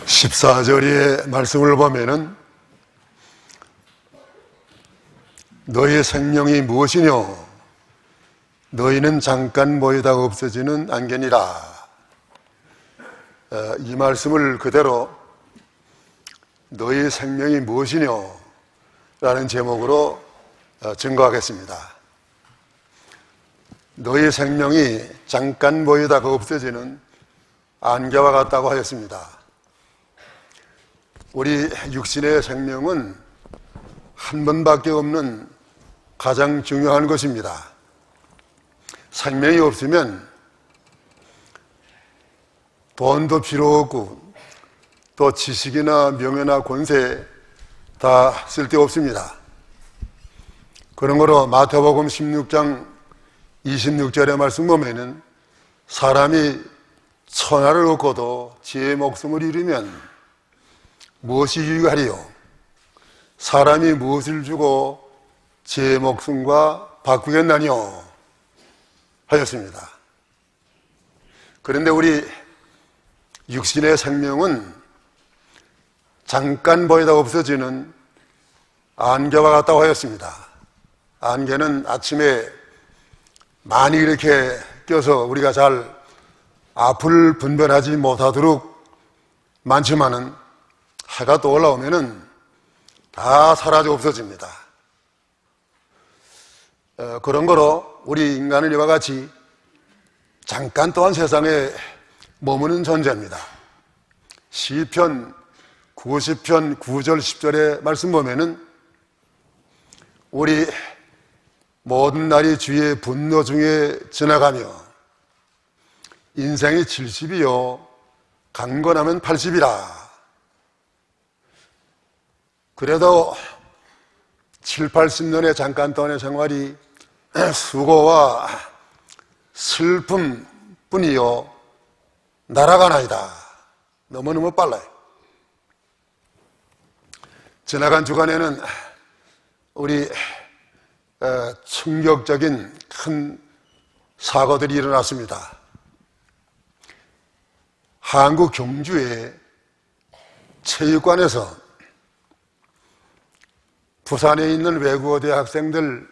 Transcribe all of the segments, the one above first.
14절의 말씀을 보면은 너희의 생명이 무엇이뇨? 너희는 잠깐 보이다가 없어지는 안개니라. 이 말씀을 그대로 너희의 생명이 무엇이뇨? 라는 제목으로 증거하겠습니다. 너희의 생명이 잠깐 보이다가 없어지는 안개와 같다고 하였습니다. 우리 육신의 생명은 한 번밖에 없는 가장 중요한 것입니다. 생명이 없으면 돈도 필요 없고 또 지식이나 명예나 권세 다 쓸데없습니다. 그러므로 마태복음 16장 26절의 말씀 보면은 사람이 천하를 얻고도 지의 목숨을 잃으면 무엇이 유익하리요? 사람이 무엇을 주고 제 목숨과 바꾸겠나니요? 하였습니다. 그런데 우리 육신의 생명은 잠깐 보이다 없어지는 안개와 같다고 하였습니다. 안개는 아침에 많이 이렇게 껴서 우리가 잘 앞을 분별하지 못하도록 많지만은 해가 또 올라오면은 다 사라져 없어집니다. 그런 거로 우리 인간은 이와 같이 잠깐 또한 세상에 머무는 존재입니다. 시편 90편 9절 10절의 말씀 보면은 우리 모든 날이 주의 분노 중에 지나가며 인생이 70이요 강건하면 80이라. 그래도 7, 80년의 잠깐 동안의 생활이 수고와 슬픔뿐이요 날아가나이다. 너무너무 빨라요. 지나간 주간에는 우리 충격적인 큰 사고들이 일어났습니다. 한국 경주의 체육관에서 부산에 있는 외국어 대학생들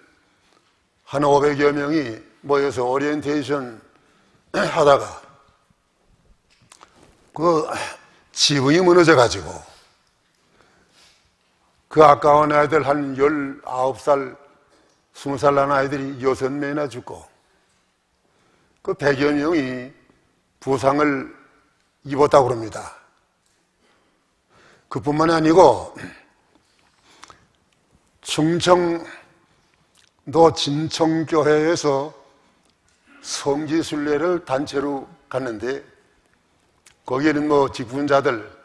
한 500여 명이 모여서 오리엔테이션 하다가 그 지붕이 무너져 가지고 그 아까운 아이들 한 19살, 20살 난 아이들이 6명이나 죽고 그 100여 명이 부상을 입었다고 그럽니다. 그뿐만이 아니고 충청도 진청교회에서 성지순례를 단체로 갔는데 거기에는 뭐 직분자들,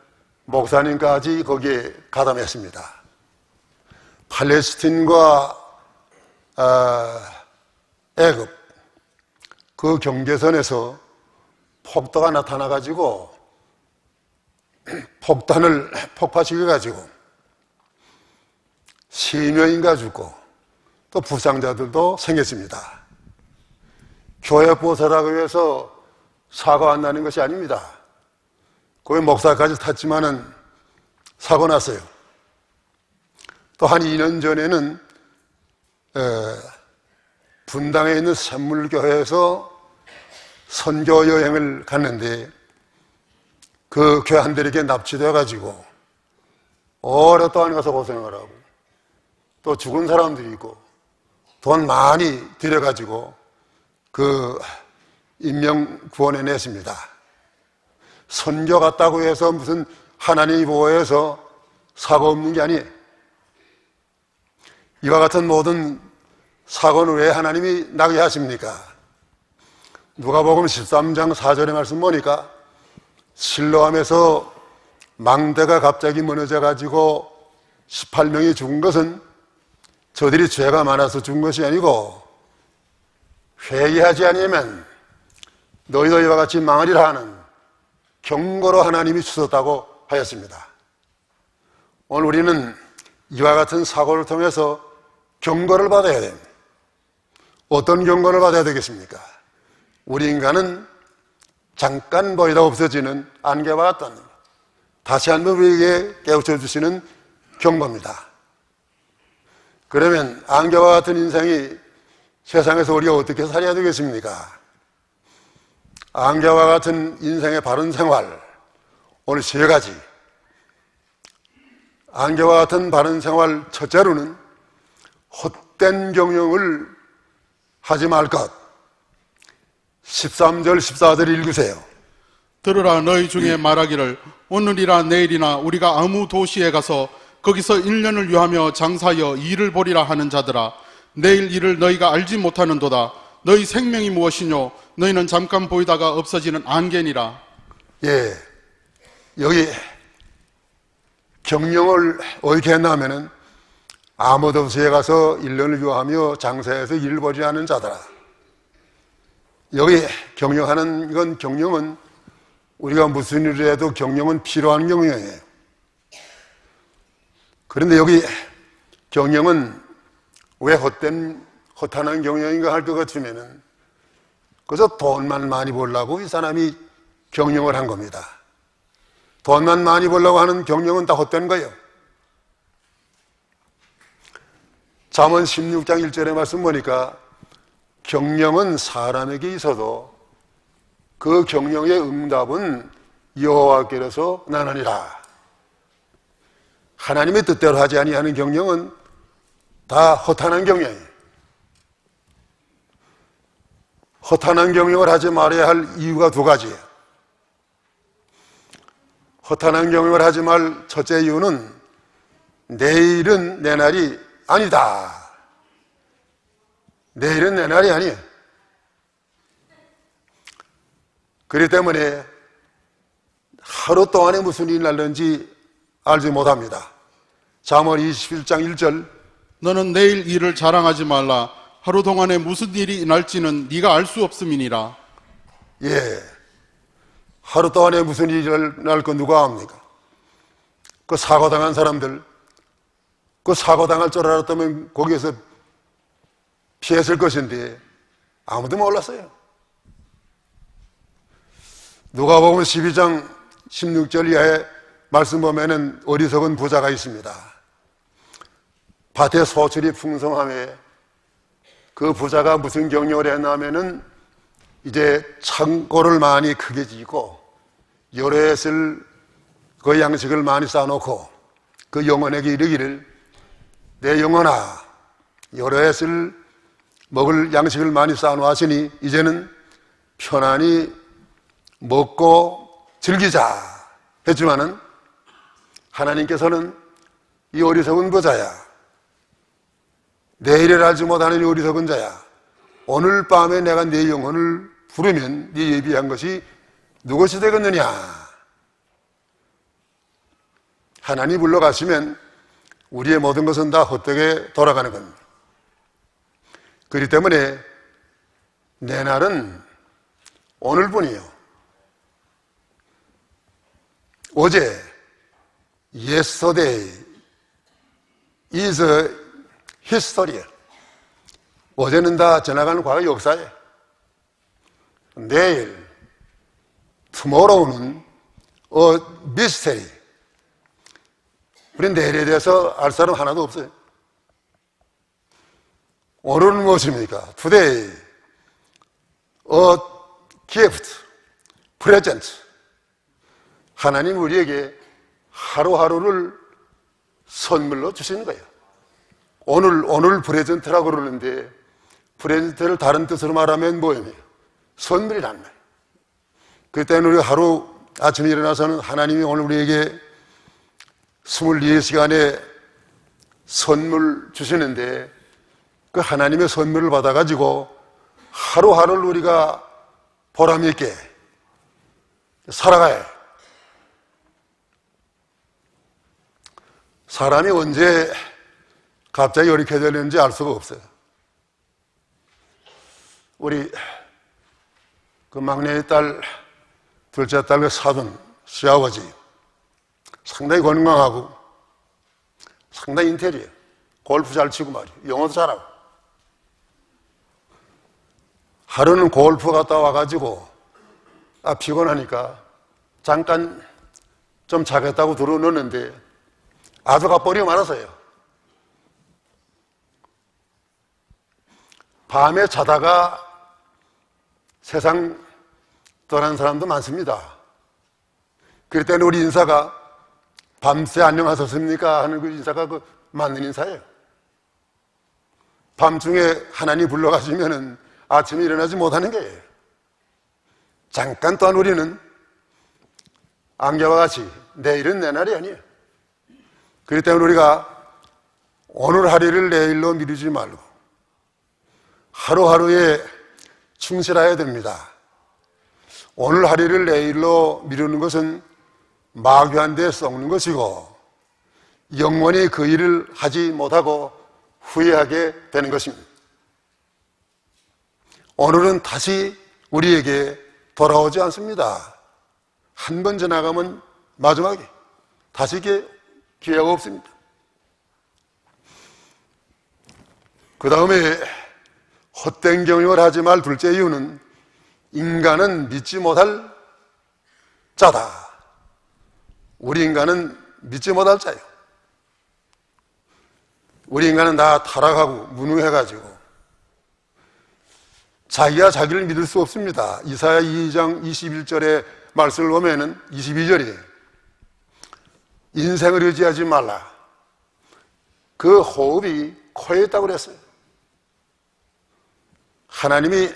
목사님까지 거기에 가담했습니다. 팔레스틴과 애굽 그 경계선에서 폭도가 나타나가지고 폭탄을 폭파시켜가지고 10명인가 죽고 또 부상자들도 생겼습니다. 교회 보살하기 위해서 사고 안 나는 것이 아닙니다. 거기 목사까지 탔지만은 사고 났어요. 또 한 2년 전에는 분당에 있는 샘물교회에서 선교 여행을 갔는데 그 교환들에게 납치되어 가지고 오랫동안 가서 고생을 하고 또 죽은 사람들이 있고 돈 많이 들여가지고 그 인명 구원해 냈습니다. 선교 갔다고 해서 무슨 하나님이 보호해서 사고 없는 게 아니에요. 이와 같은 모든 사고는 왜 하나님이 나게 하십니까? 누가복음 13장 4절의 말씀 보니까 실로암에서 망대가 갑자기 무너져 가지고 18명이 죽은 것은 저들이 죄가 많아서 죽은 것이 아니고 회개하지 않으면 너희도 이와 같이 망하리라 하는 경고로 하나님이 주셨다고 하였습니다. 오늘 우리는 이와 같은 사고를 통해서 경고를 받아야 됩니다. 어떤 경고를 받아야 되겠습니까? 우리 인간은 잠깐 보이다 없어지는 안개와 같다는 것. 다시 한번 우리에게 깨우쳐 주시는 경고입니다. 그러면 안개와 같은 인생이 세상에서 우리가 어떻게 살아야 되겠습니까? 안개와 같은 인생의 바른 생활, 오늘 세 가지. 안개와 같은 바른 생활, 첫째로는 헛된 경영을 하지 말 것. 13절, 14절 읽으세요. 들으라, 너희 중에 말하기를 오늘이나 내일이나 우리가 아무 도시에 가서 거기서 1년을 유하며 장사하여 일을 벌이라 하는 자들아, 내일 일을 너희가 알지 못하는도다. 너희 생명이 무엇이뇨? 너희는 잠깐 보이다가 없어지는 안개니라. 예, 여기 경영을 어떻게 했냐면은 아무 도시에 가서 1년을 유하며 장사해서 일을 벌이라 하는 자들아. 여기 경영하는 건, 경영은 우리가 무슨 일을 해도 경영은 필요한 경영이에요. 그런데 여기 경영은 왜 허탄한 경영인가 할 것 같으면은 그래서 돈만 많이 벌려고 이 사람이 경영을 한 겁니다. 돈만 많이 벌려고 하는 경영은 다 헛된 거예요. 잠언 16장 1절의 말씀 보니까 경영은 사람에게 있어도 그 경영의 응답은 여호와께로서 나느니라. 하나님의 뜻대로 하지 아니하는 경영은 다 허탄한 경영이에요. 허탄한 경영을 하지 말아야 할 이유가 두 가지예요. 허탄한 경영을 하지 말 첫째 이유는 내일은 내 날이 아니다. 내일은 내 날이 아니에요. 그렇기 때문에 하루 동안에 무슨 일이 날는지 알지 못합니다. 잠언 21장 1절, 너는 내일 일을 자랑하지 말라. 하루 동안에 무슨 일이 날지는 네가 알 수 없음이니라. 예, 하루 동안에 무슨 일이 날 거 누가 압니까? 그 사고당한 사람들, 그 사고당할 줄 알았다면 거기에서 피했을 것인데 아무도 몰랐어요. 누가복음 12장 16절 이하의 말씀 보면은 어리석은 부자가 있습니다. 밭에 소출이 풍성함에 그 부자가 무슨 경영을 했냐면은 이제 창고를 많이 크게 지고 여러 해쓸 그 양식을 많이 쌓아놓고 그 영혼에게 이르기를 내 영혼아 여러 해쓸 먹을 양식을 많이 쌓아놓았으니 이제는 편안히 먹고 즐기자 했지만은 하나님께서는 이 어리석은 부자야, 내일을 알지 못하는 이 어리석은 자야, 오늘 밤에 내가 네 영혼을 부르면 네 예비한 것이 누구시 되겠느냐. 하나님 불러가시면 우리의 모든 것은 다 헛되게 돌아가는 겁니다. 그렇기 때문에 내 날은 오늘뿐이요. 어제 Yesterday is a history. 어제는 다 지나가는 과거 역사예요. 내일 tomorrow는 a mystery. 우린 내일에 대해서 알 사람 하나도 없어요. 오늘은 무엇입니까? Today, a gift, present. 하나님 우리에게 하루하루를 선물로 주시는 거예요. 오늘 프레젠트라고 그러는데 프레젠트를 다른 뜻으로 말하면 뭐예요? 선물이란 말이에요. 그때는 우리 하루 아침에 일어나서는 하나님이 오늘 우리에게 24시간에 선물 주시는데 그 하나님의 선물을 받아가지고 하루하루를 우리가 보람있게 살아가야 해요. 사람이 언제 갑자기 이렇게 되는지 알 수가 없어요. 우리 그 막내 딸, 둘째 딸 그 사돈, 시아버지 상당히 건강하고 상당히 인테리어, 골프 잘 치고 말이에요. 영어도 잘하고. 하루는 골프 갔다 와가지고 피곤하니까 잠깐 좀 자겠다고 들어놓는데 아주가 버리고 말았어요. 밤에 자다가 세상 떠난 사람도 많습니다. 그럴 때는 우리 인사가 밤새 안녕하셨습니까 하는 그 인사가 그 맞는 인사예요. 밤중에 하나님 불러가시면은 아침에 일어나지 못하는 거예요. 잠깐 또한 우리는 안개와 같이 내일은 내 날이 아니에요. 그렇기 때문에 우리가 오늘 하루를 내일로 미루지 말고 하루하루에 충실해야 됩니다. 오늘 하루를 내일로 미루는 것은 마귀한 데 썩는 것이고 영원히 그 일을 하지 못하고 후회하게 되는 것입니다. 오늘은 다시 우리에게 돌아오지 않습니다. 한 번 지나가면 마지막에 다시 기회가 없습니다. 그 다음에 헛된 경영을 하지 말 둘째 이유는 인간은 믿지 못할 자다. 우리 인간은 믿지 못할 자예요. 우리 인간은 다 타락하고 무능해가지고 자기가 자기를 믿을 수 없습니다. 이사야 2장 21절의 말씀을 보면은 22절이에요. 인생을 의지하지 말라. 그 호흡이 코에 있다고 그랬어요. 하나님이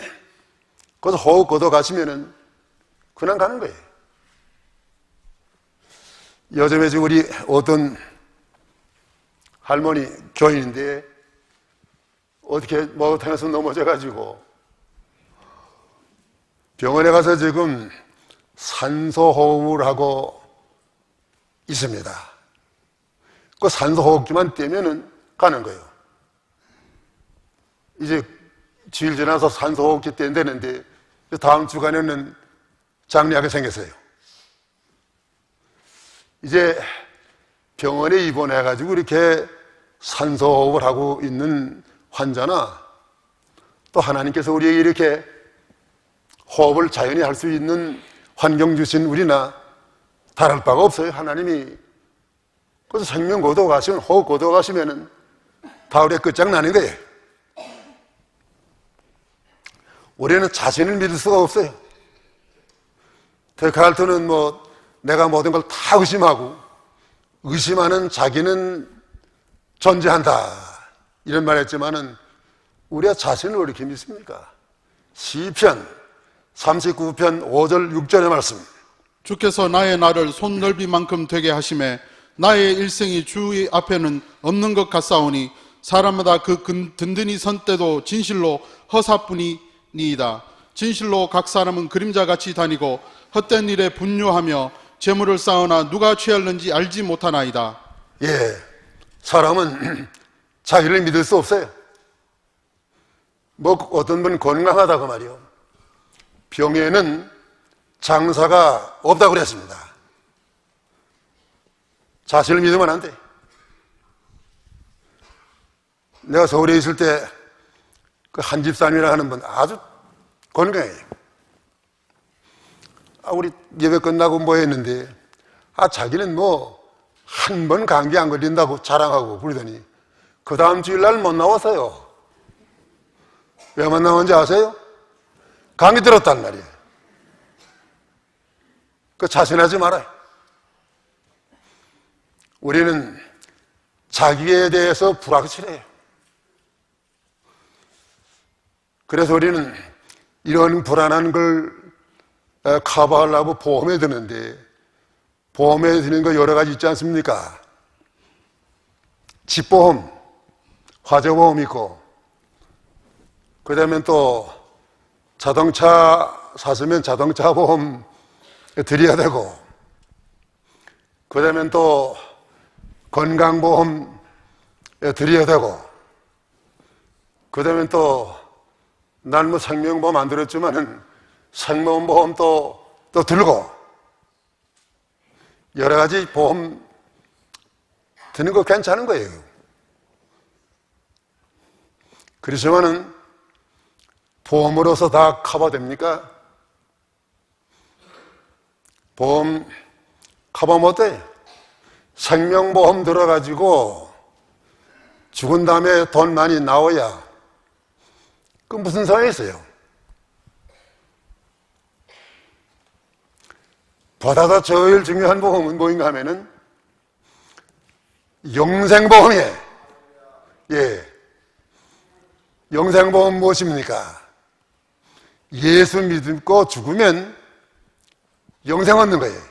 거기서 호흡 걷어 가시면은 그냥 가는 거예요. 요즘에 지금 우리 어떤 할머니 교인인데 어떻게 목욕탕에서 넘어져가지고 병원에 가서 지금 산소호흡을 하고 있습니다. 그 산소호흡기만 떼면은 가는 거예요. 이제 주일 지나서 산소호흡기 뗀다는데 다음 주간에는 장리하게 생겼어요. 이제 병원에 입원해가지고 이렇게 산소호흡을 하고 있는 환자나 또 하나님께서 우리에게 이렇게 호흡을 자연히 할 수 있는 환경 주신 우리나 다를 바가 없어요. 하나님이 그래서 생명 거둬 가시면 호흡 거둬 가시면은 다을에 끝장나는 거예요. 우리는 자신을 믿을 수가 없어요. 데카르트는 내가 모든 걸 다 의심하고 의심하는 자기는 존재한다 이런 말 했지만은 우리가 자신을 왜 이렇게 믿습니까? 시편 39편 5절 6절의 말씀. 주께서 나의 날을 손 넓이만큼 되게 하심에 나의 일생이 주 앞에는 없는 것 같사오니 사람마다 그 든든히 선 때도 진실로 허사뿐이니이다. 진실로 각 사람은 그림자같이 다니고 헛된 일에 분뇨하며 재물을 쌓으나 누가 취할는지 알지 못하나이다. 예, 사람은 자기를 믿을 수 없어요. 어떤 분은 건강하다고 말이요. 병에는 장사가 없다고 그랬습니다. 자신을 믿으면 안 돼. 내가 서울에 있을 때 그 한 집사님이라 하는 분 아주 건강해요. 우리 예배 끝나고 했는데 자기는 한 번 감기 안 걸린다고 자랑하고 그러더니 그 다음 주일날 못 나왔어요. 왜 못 나온지 아세요? 감기 들었단 말이에요. 자신하지 말아요. 우리는 자기에 대해서 불확실해요. 그래서 우리는 이런 불안한 걸 커버하려고 보험에 드는데 보험에 드는 거 여러 가지 있지 않습니까? 집보험, 화재보험 있고 그 다음에 또 자동차 샀으면 자동차 보험 드려야 되고 그 다음에 또 건강보험 드려야 되고 그 다음에 또 난 생명보험 안 들었지만은 생명보험 또 들고 여러 가지 보험 드는 거 괜찮은 거예요. 그렇지만은 보험으로서 다 커버됩니까? 보험 가보면 어때? 생명보험 들어가지고 죽은 다음에 돈 많이 나와야 그 무슨 상황이 있어요? 보다 더 제일 중요한 보험은 뭐인가 하면은 영생보험이에요. 예. 영생보험 무엇입니까? 예수 믿고 죽으면 영생 얻는 거예요.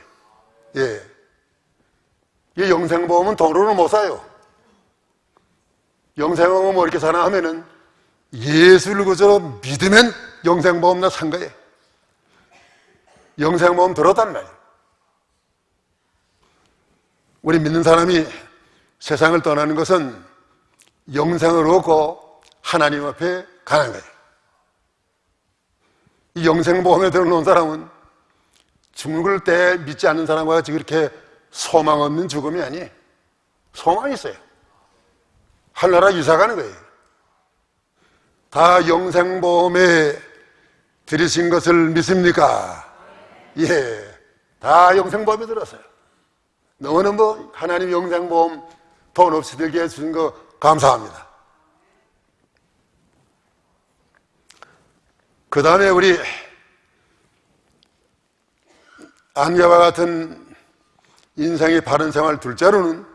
예. 이 영생보험은 돈으로 못 사요. 영생보험 뭐 이렇게 사나 하면은 예수를 그저 믿으면 영생보험 나 산 거예요. 영생보험 들었단 말이에요. 우리 믿는 사람이 세상을 떠나는 것은 영생을 얻고 하나님 앞에 가는 거예요. 이 영생보험에 들어놓은 사람은 죽을 때 믿지 않는 사람과 같이 그렇게 소망 없는 죽음이 아니에요. 소망이 있어요. 하늘나라 이사 가는 거예요. 다 영생보험에 들이신 것을 믿습니까? 예. 다 영생보험에 들었어요. 너는 뭐 하나님 영생보험 돈 없이 들게 해주신 거 감사합니다. 그 다음에 우리 안개와 같은 인생의 바른 생활 둘째로는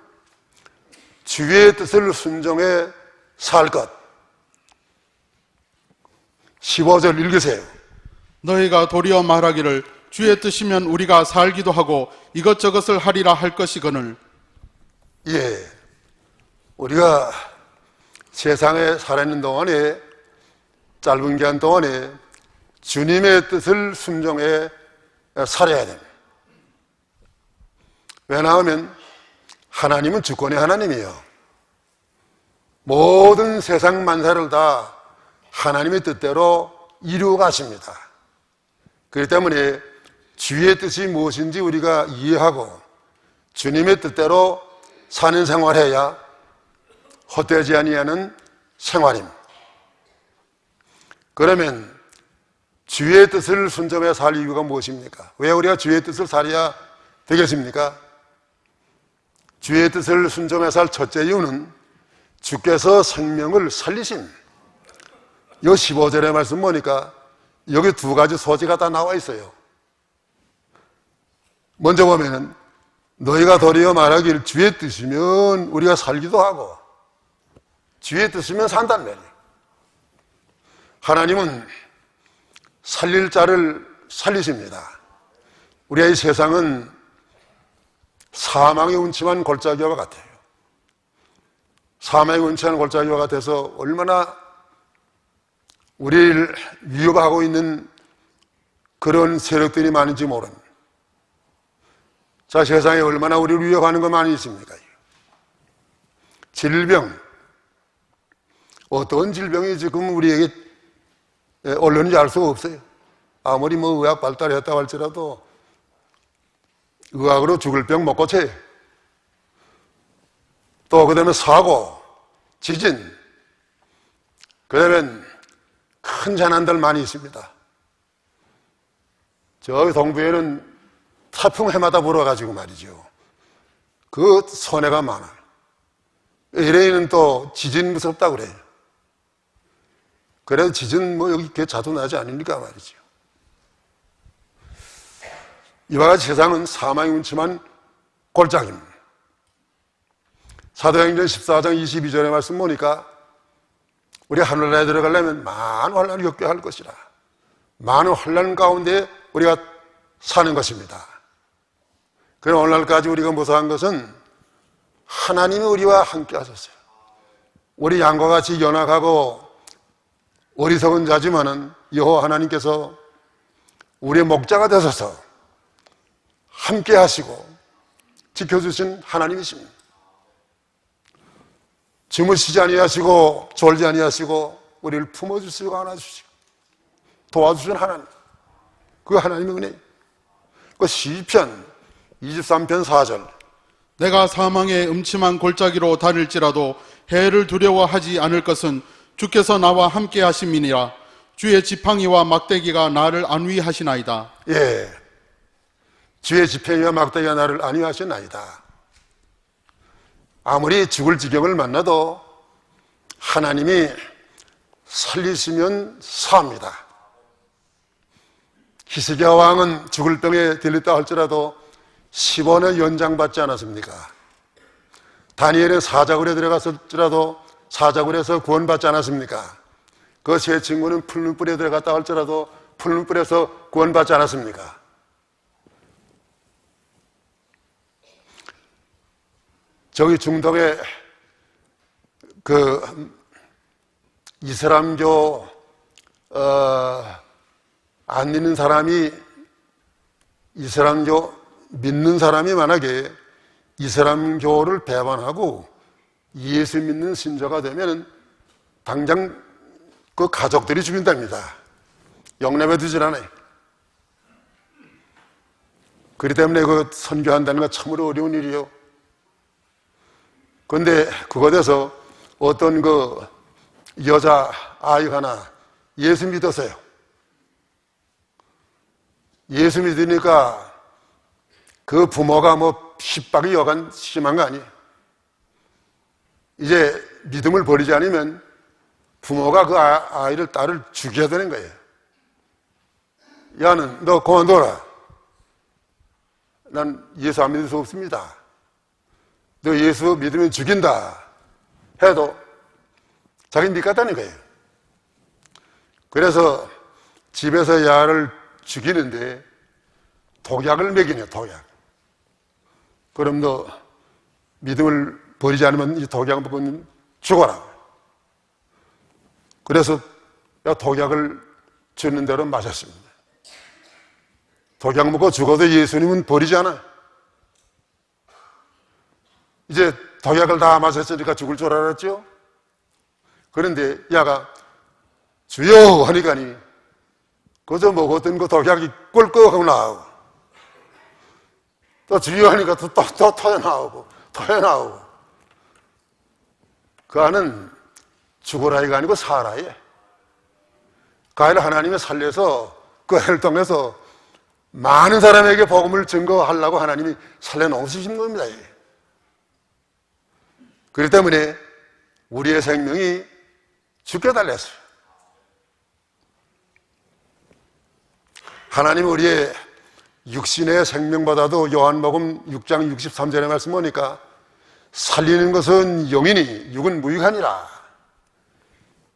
주의 뜻을 순종해 살 것. 15절 읽으세요. 너희가 도리어 말하기를 주의 뜻이면 우리가 살기도 하고 이것저것을 하리라 할 것이거늘. 예. 우리가 세상에 살아있는 동안에 짧은 기간 동안에 주님의 뜻을 순종해 살아야 됩니다. 왜냐하면 하나님은 주권의 하나님이에요. 모든 세상 만사를 다 하나님의 뜻대로 이루어 가십니다. 그렇기 때문에 주의 뜻이 무엇인지 우리가 이해하고 주님의 뜻대로 사는 생활해야 헛되지 아니하는 생활입니다. 그러면 주의 뜻을 순종해 살 이유가 무엇입니까? 왜 우리가 주의 뜻을 살아야 되겠습니까? 주의 뜻을 순종해 살 첫째 이유는 주께서 생명을 살리신, 이 15절의 말씀 보니까 여기 두 가지 소지가 다 나와 있어요. 먼저 보면은 너희가 도리어 말하길 주의 뜻이면 우리가 살기도 하고 주의 뜻이면 산단 말이에요. 하나님은 살릴 자를 살리십니다. 우리의 이 세상은 사망의 운침한 골짜기와 같아요. 사망의 운침한 골짜기와 같아서 얼마나 우리를 위협하고 있는 그런 세력들이 많은지 모릅니다. 자, 세상에 얼마나 우리를 위협하는 것 많이 있습니까? 질병, 어떤 질병이 지금 우리에게 언론인지 알 수가 없어요. 아무리 뭐 의학 발달했다고 할지라도 의학으로 죽을 병 못 고쳐요. 또 그 다음에 사고, 지진, 그 다음에 큰 재난들 많이 있습니다. 저기 동부에는 태풍 해마다 불어가지고 말이죠. 그 손해가 많아요. LA는 또 지진 무섭다고 그래요. 그래도 지진 뭐 여기 자주 나지 않으니까 말이죠. 이와 같이 세상은 사망이 운침한 골짜기입니다. 사도행전 14장 22절의 말씀 보니까 우리 하늘나라에 들어가려면 많은 환난을 겪게 할 것이라. 많은 환난 가운데 우리가 사는 것입니다. 그러나 오늘날까지 우리가 무사한 것은 하나님이 우리와 함께 하셨어요. 우리 양과 같이 연약하고 어리석은 자지만은 여호와 하나님께서 우리의 목자가 되셔서 함께 하시고 지켜주신 하나님이십니다. 주무시지 아니하시고 졸지 아니하시고 우리를 품어주시고 안아주시고 도와주신 하나님, 그 하나님의 은혜. 그 시편 23편 4절, 내가 사망의 음침한 골짜기로 다닐지라도 해를 두려워하지 않을 것은 주께서 나와 함께 하심이니라. 주의 지팡이와 막대기가 나를 안위하시나이다. 예, 주의 지팡이와 막대기가 나를 안위하셨나이다. 아무리 죽을 지경을 만나도 하나님이 살리시면 사합니다. 히스기야 왕은 죽을 병에 들렸다 할지라도 15년 연장받지 않았습니까? 다니엘은 사자굴에 들어갔을지라도 사자굴에서 구원받지 않았습니까? 그 세 친구는 풀무불에 들어갔다 할지라도 풀무불에서 구원받지 않았습니까? 저기 중동에 이슬람교 안 믿는 사람이 이슬람교 믿는 사람이 만약에 이슬람교를 배반하고 예수 믿는 신자가 되면 당장 그 가족들이 죽인답니다. 영납해 두질 않아요. 그렇기 때문에 그 선교한다는 건 참으로 어려운 일이에요. 그런데 그곳에서 어떤 그 여자 아이가 하나 예수 믿었어요. 예수 믿으니까 그 부모가 뭐 핍박이 여간 심한 거 아니에요. 이제 믿음을 버리지 않으면 부모가 그 아이를, 딸을 죽여야 되는 거예요. 야는 너 그만둬라. 난 예수 안 믿을 수 없습니다. 너 예수 믿으면 죽인다 해도 자기 믿겠다는 거예요. 그래서 집에서 야를 죽이는데 독약을 먹이네요. 독약. 그럼 너 믿음을 버리지 않으면 이 독약 먹으면 죽어라. 그래서 야 독약을 주는 대로 맞았습니다. 독약 먹고 죽어도 예수님은 버리지 않아요. 이제 독약을 다 마셨으니까 죽을 줄 알았죠? 그런데 야가 주여 하니까니 그저 먹었던 그 독약이 꿀꺽하고 나오고 또 주여 하니까 또 터져나오고 그 아는 죽을 아이가 아니고 살 아이. 그 아이를 하나님이 살려서 그 아이를 통해서 많은 사람에게 복음을 증거하려고 하나님이 살려놓으신 겁니다. 그렇기 때문에 우리의 생명이 죽게 달렸어요. 하나님 우리의 육신의 생명보다도 요한복음 6장 63절의 말씀 보니까 살리는 것은 영이니 육은 무익하니라.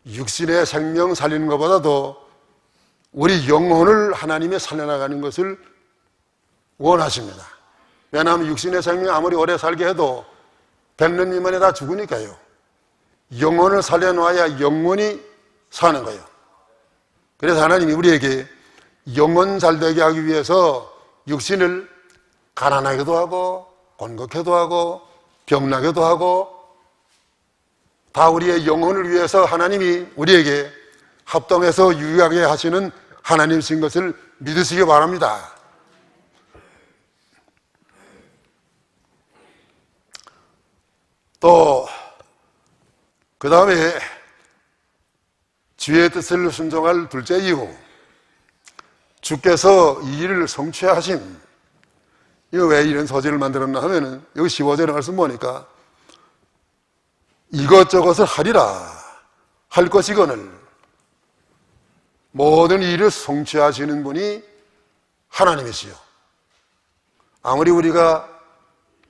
육신의 생명 살리는 것보다도 우리 영혼을 하나님이 살려나가는 것을 원하십니다. 왜냐하면 육신의 생명 아무리 오래 살게 해도 100년 미만에 다 죽으니까요. 영혼을 살려놔야 영원히 사는 거예요. 그래서 하나님이 우리에게 영혼 잘되게 하기 위해서 육신을 가난하게도 하고 곤곡해도 하고 병나게도 하고 다 우리의 영혼을 위해서 하나님이 우리에게 합동해서 유익하게 하시는 하나님이신 것을 믿으시기 바랍니다. 또 그 다음에 주의 뜻을 순종할 둘째 이유, 주께서 이 일을 성취하심. 이거 왜 이런 소재를 만들었나 하면은 여기 15절에 말씀 보니까 이것저것을 하리라 할 것이거늘 모든 일을 성취하시는 분이 하나님이시요. 아무리 우리가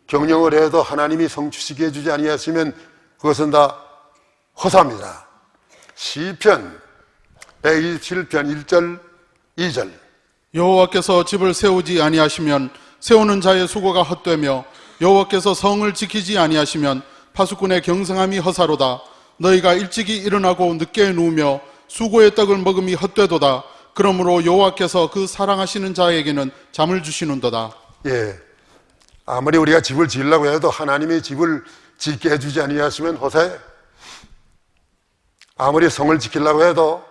경영을 해도 하나님이 성취시게 해주지 아니하시면 그것은 다 허사입니다. 시편 127편 1절 2절 여호와께서 집을 세우지 아니하시면 세우는 자의 수고가 헛되며 여호와께서 성을 지키지 아니하시면 파수꾼의 경성함이 허사로다. 너희가 일찍이 일어나고 늦게 누우며 수고의 떡을 먹음이 헛되도다. 그러므로 여호와께서 그 사랑하시는 자에게는 잠을 주시는도다. 예, 아무리 우리가 집을 지으려고 해도 하나님이 집을 짓게 해주지 아니하시면 허사해. 아무리 성을 지키려고 해도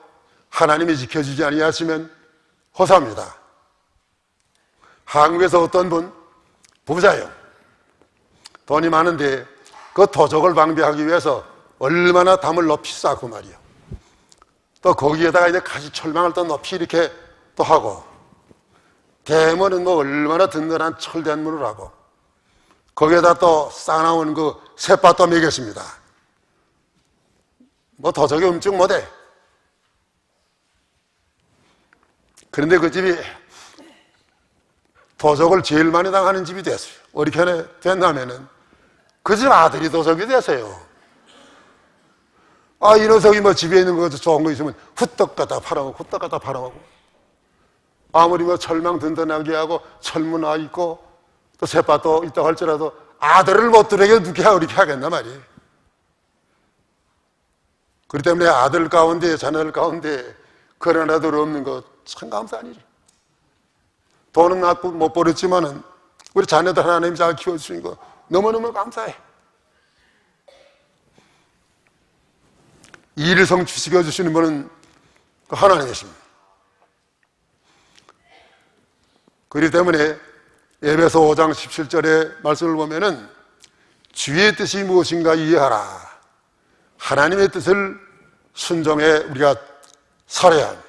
하나님이 지켜주지 아니하시면 허사입니다. 한국에서 어떤 분 부자예요. 돈이 많은데 그 도적을 방비하기 위해서 얼마나 담을 높이 쌓고 말이요. 또 거기에다가 이제 가시철망을 또 높이 이렇게 또 하고 대문은 뭐 얼마나 든든한 철대문을 하고 거기에다 또 싸나온 그 셋밭도 매겼습니다. 뭐 도적이 움직 못해. 그런데 그 집이 도적을 제일 많이 당하는 집이 됐어요. 어떻게 됐냐면은 그 집 아들이 도적이 됐어요. 이 녀석이 뭐 집에 있는 거 좋은 거 있으면 후떡 갖다 팔아먹고 후떡 갖다 팔아먹고 아무리 뭐 철망 든든하게 하고 철문 와 있고 또 셋밭도 있다고 할지라도 아들을 못 들에게 누게 이렇게 하겠나 말이에요. 그렇기 때문에 아들 가운데 자녀들 가운데 그런 아들 없는 거 참 감사한 일이에요. 돈은 못 벌었지만은 우리 자녀들 하나님이 잘 키워주신 거 너무너무 감사해. 이 일을 성취시켜 주시는 분은 하나님이십니다. 그렇기 때문에 에베소 5장 17절의 말씀을 보면은 주의 뜻이 무엇인가 이해하라. 하나님의 뜻을 순종해 우리가 살아야 합니다.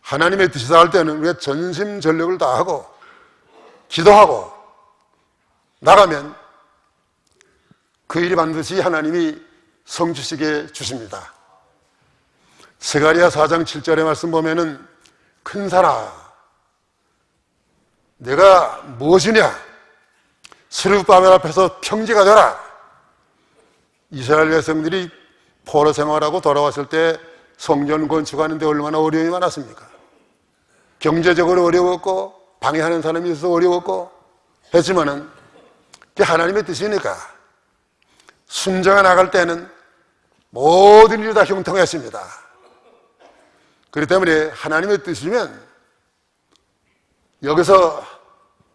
하나님의 뜻이다 할 때는 우리가 전심전력을 다하고 기도하고 나가면 그 일이 반드시 하나님이 성취시켜 주십니다. 스가랴 4장 7절의 말씀 보면은 큰 산아 내가 무엇이냐 스룹바벨 앞에서 평지가 되라. 이스라엘 백성들이 포로 생활하고 돌아왔을 때 성전 건축하는데 얼마나 어려움이 많았습니까? 경제적으로 어려웠고 방해하는 사람이 있어서 어려웠고 했지만은 그게 하나님의 뜻이니까 순정해 나갈 때는 모든 일이 다 형통했습니다. 그렇기 때문에 하나님의 뜻이면 여기서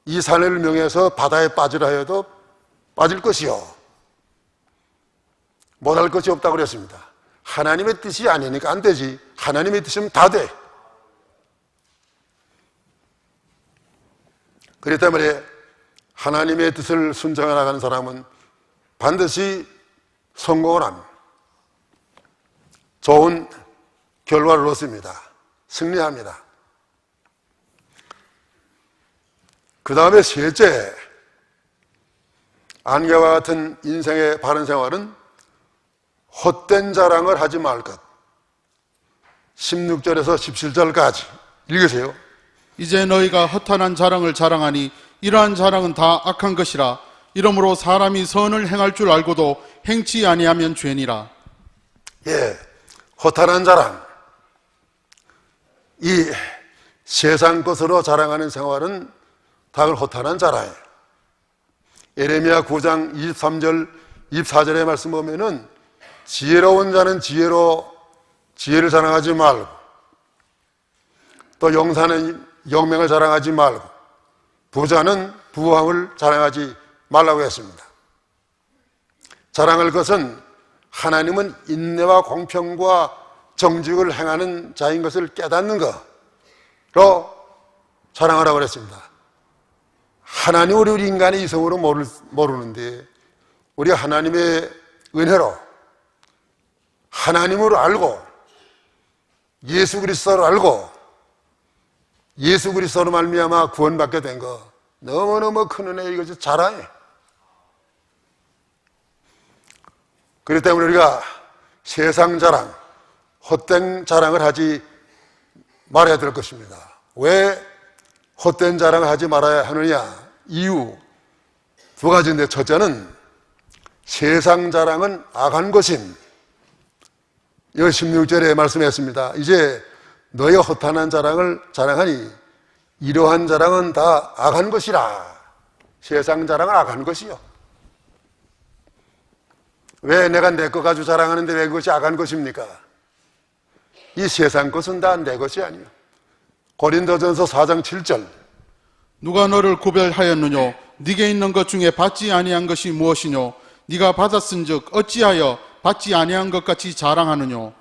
이 산을 명해서 바다에 빠지라 해도 빠질 것이요 못할 것이 없다고 그랬습니다. 하나님의 뜻이 아니니까 안 되지. 하나님의 뜻이면 다 돼. 그렇기 때문에 하나님의 뜻을 순종해 나가는 사람은 반드시 성공을 합니다. 좋은 결과를 얻습니다. 승리합니다. 그 다음에 셋째, 안개와 같은 인생의 바른 생활은 헛된 자랑을 하지 말 것. 16절에서 17절까지 읽으세요. 이제 너희가 허탄한 자랑을 자랑하니 이러한 자랑은 다 악한 것이라. 이러므로 사람이 선을 행할 줄 알고도 행치 아니하면 죄니라. 예, 허탄한 자랑. 이 세상 것으로 자랑하는 생활은 다 허탄한 자랑이에요. 예레미야 9장 23절, 24절의 말씀 보면은 지혜로운 자는 지혜를 자랑하지 말고 또 용사는 영명을 자랑하지 말고 부자는 부함을 자랑하지 말라고 했습니다. 자랑할 것은 하나님은 인내와 공평과 정직을 행하는 자인 것을 깨닫는 거로 자랑하라고 그랬습니다. 하나님 우리 인간의 이성으로 모르는데 우리가 하나님의 은혜로 하나님을 알고 예수 그리스도를 알고 예수 그리스도로 말미암아 구원받게 된 거 너무너무 큰 은혜. 이것이 자랑이에요. 그렇기 때문에 우리가 세상 자랑, 헛된 자랑을 하지 말아야 될 것입니다. 왜 헛된 자랑을 하지 말아야 하느냐? 이유 두 가지인데, 첫째는 세상 자랑은 악한 것임. 여기 16절에 말씀했습니다. 이제 너희가 허탄한 자랑을 자랑하니 이러한 자랑은 다 악한 것이라. 세상 자랑은 악한 것이요. 왜 내가 내 것 가지고 자랑하는데 왜 그것이 악한 것입니까? 이 세상 것은 다 내 것이 아니에요. 고린도전서 4장 7절. 누가 너를 구별하였느뇨? 네게 있는 것 중에 받지 아니한 것이 무엇이뇨? 네가 받았은즉 어찌하여 받지 아니한 것 같이 자랑하느뇨?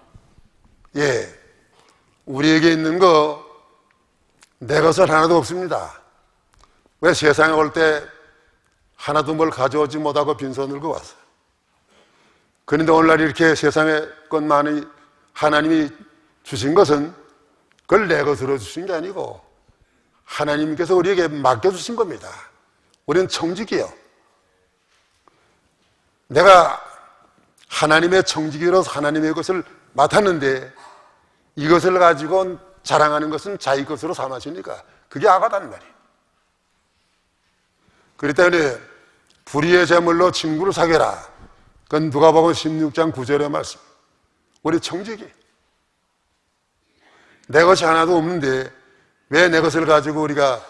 예, 우리에게 있는 거 내 것은 하나도 없습니다. 왜 세상에 올 때 하나도 뭘 가져오지 못하고 빈손 들고 왔어요. 그런데 오늘날 이렇게 세상에 것만이 하나님이 주신 것은 그걸 내 것으로 주신 게 아니고 하나님께서 우리에게 맡겨주신 겁니다. 우리는 청지기요. 내가 하나님의 청지기로서 하나님의 것을 맡았는데 이것을 가지고 자랑하는 것은 자기 것으로 삼아지니까 그게 악하다는 말이에요. 그렇기 때문에 불의의 제물로 친구를 사귀라. 그건 누가복음 16장 9절의 말씀. 우리 청지기. 내 것이 하나도 없는데 왜 내 것을 가지고 우리가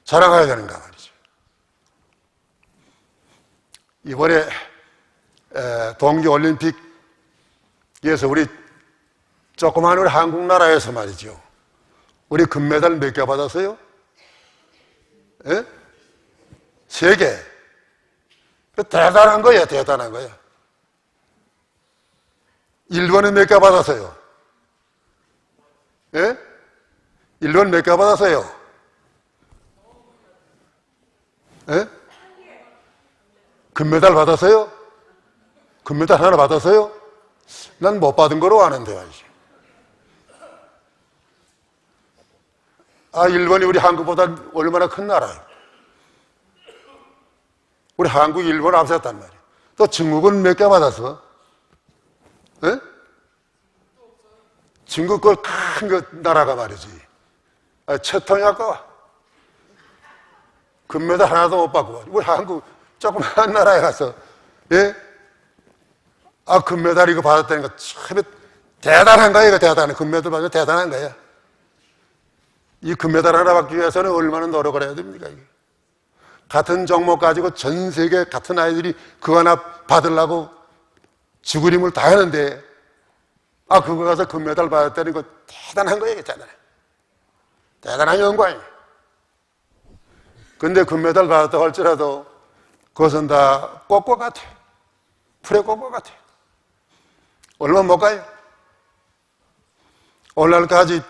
자랑해야 되는가 말이죠. 이번에 동계올림픽에서 우리 조그마한 우리 한국 나라에서 말이죠. 우리 금메달 몇 개 받았어요? 예? 3개. 대단한 거예요, 대단한 거예요. 일본은 몇 개 받았어요? 예? 일본 몇 개 받았어요? 예? 금메달 받았어요? 금메달 하나 받았어요? 난 못 받은 거로 아는데요. 일본이 우리 한국보다 얼마나 큰 나라예요. 우리 한국이 일본 앞섰단 말이에요. 또 중국은 몇 개 받았어? 에? 중국 그 큰 나라가 말이지. 채통이 아까워. 금메달 하나도 못 받고. 우리 한국 조그만 나라에 가서, 예? 금메달 이거 받았다니까 참 대단한 거야, 이거 대단해. 금메달 받으면 대단한 거야. 이 금메달 하나 받기 위해서는 얼마나 노력을 해야 됩니까, 이게? 같은 종목 가지고 전 세계 같은 아이들이 그거 하나 받으려고 죽을 힘을 다 하는데, 그거 가서 금메달 받았다는 거 대단한 거예요, 대단해. 대단한 영광이에요. 근데 금메달 받았다고 할지라도 그것은 다 꽃과 같아. 풀의 꽃과 같아. 얼마 못 가요. 오늘날까지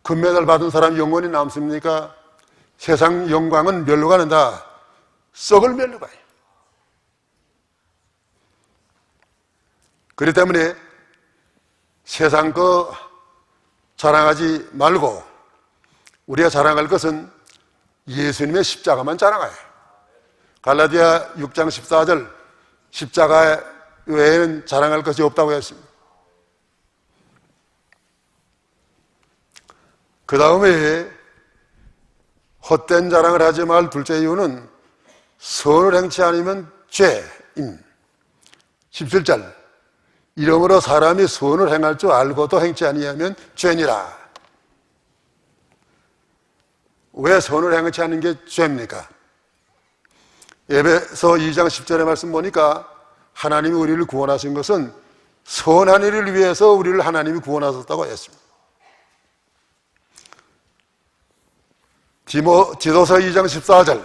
금메달 받은 사람 영원히 남습니까? 세상 영광은 멸로 가는다. 썩을 멸로 가요. 그렇기 때문에 세상 거 자랑하지 말고 우리가 자랑할 것은 예수님의 십자가만 자랑해요. 갈라디아 6장 14절 십자가 외에는 자랑할 것이 없다고 했습니다. 그 다음에 헛된 자랑을 하지 말 둘째 이유는 선을 행치 않으면 죄임. 17절 이러므로 사람이 선을 행할 줄 알고도 행치 아니하면 죄니라. 왜 선을 행치 않는 게 죄입니까? 에베소 2장 10절의 말씀 보니까 하나님이 우리를 구원하신 것은 선한 일을 위해서 우리를 하나님이 구원하셨다고 했습니다. 디도서 2장 14절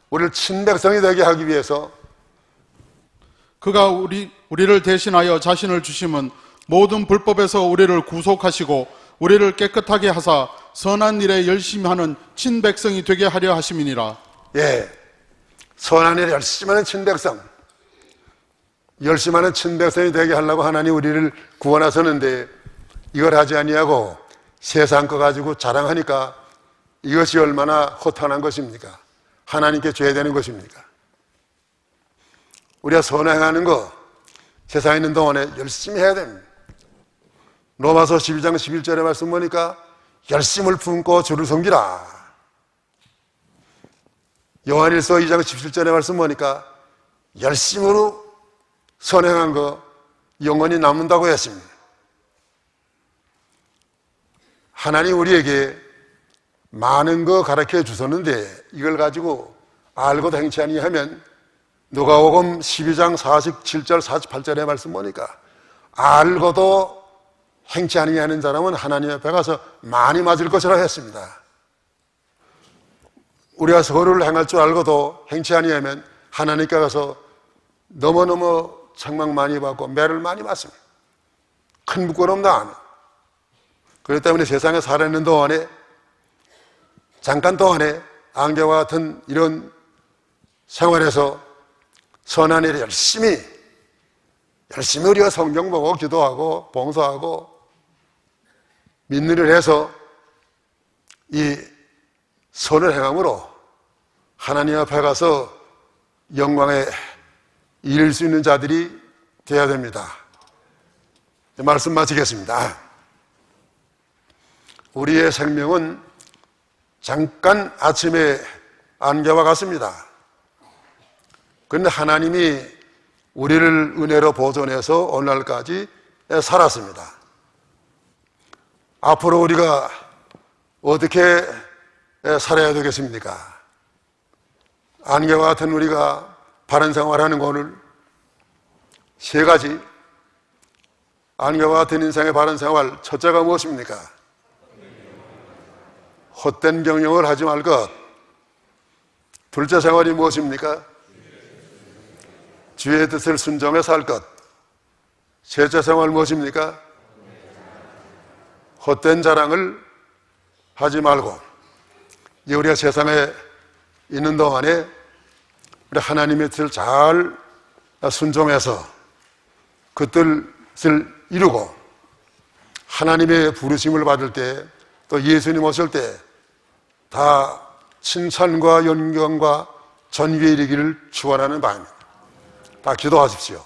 우리를 친백성이 되게 하기 위해서 그가 우리를 대신하여 자신을 주심은 모든 불법에서 우리를 구속하시고 우리를 깨끗하게 하사 선한 일에 열심히 하는 친백성이 되게 하려 하심이니라. 예, 선한 일에 열심히 하는 친백성, 열심히 하는 친백성이 되게 하려고 하나님 우리를 구원하셨는데 이걸 하지 아니하고 세상 거 가지고 자랑하니까 이것이 얼마나 허탄한 것입니까? 하나님께 죄되는 것입니까? 우리가 선행하는 거 세상에 있는 동안에 열심히 해야 됩니다. 로마서 12장 11절의 말씀 보니까 열심을 품고 주를 섬기라. 요한일서 2장 17절의 말씀 보니까 열심으로 선행한 거 영원히 남는다고 했습니다. 하나님 우리에게 많은 거 가르쳐 주셨는데 이걸 가지고 알고도 행치 아니하면 누가복음 12장 47절 48절의 말씀 보니까 알고도 행치 아니하는 사람은 하나님 앞에 가서 많이 맞을 것이라 했습니다. 우리가 선을 행할 줄 알고도 행치 아니하면 하나님께 가서 너무너무 책망 많이 받고 매를 많이 받습니다. 큰 부끄러움 당합니다. 그렇기 때문에 세상에 살아있는 동안에 잠깐 동안에 안개와 같은 이런 생활에서 선한 일에 열심히 우리가 성경 보고 기도하고 봉사하고 믿는 일을 해서 이 선을 행함으로 하나님 앞에 가서 영광에 이를 수 있는 자들이 되어야 됩니다. 말씀 마치겠습니다. 우리의 생명은 잠깐 아침에 안개와 같습니다. 그런데 하나님이 우리를 은혜로 보존해서 오늘날까지 살았습니다. 앞으로 우리가 어떻게 살아야 되겠습니까? 안개와 같은 우리가 바른 생활하는 오늘 세 가지 안개와 같은 인생의 바른 생활, 첫째가 무엇입니까? 헛된 경영을 하지 말 것. 둘째 생활이 무엇입니까? 주의 뜻을 순종해 살 것. 셋째 생활 무엇입니까? 헛된 자랑을 하지 말고, 우리가 세상에 있는 동안에 우리 하나님의 뜻을 잘 순종해서 그 뜻을 이루고 하나님의 부르심을 받을 때, 또 예수님 오실 때 다 칭찬과 영광과 전위에 이르기를 축원하는 바입니다. 다 기도하십시오.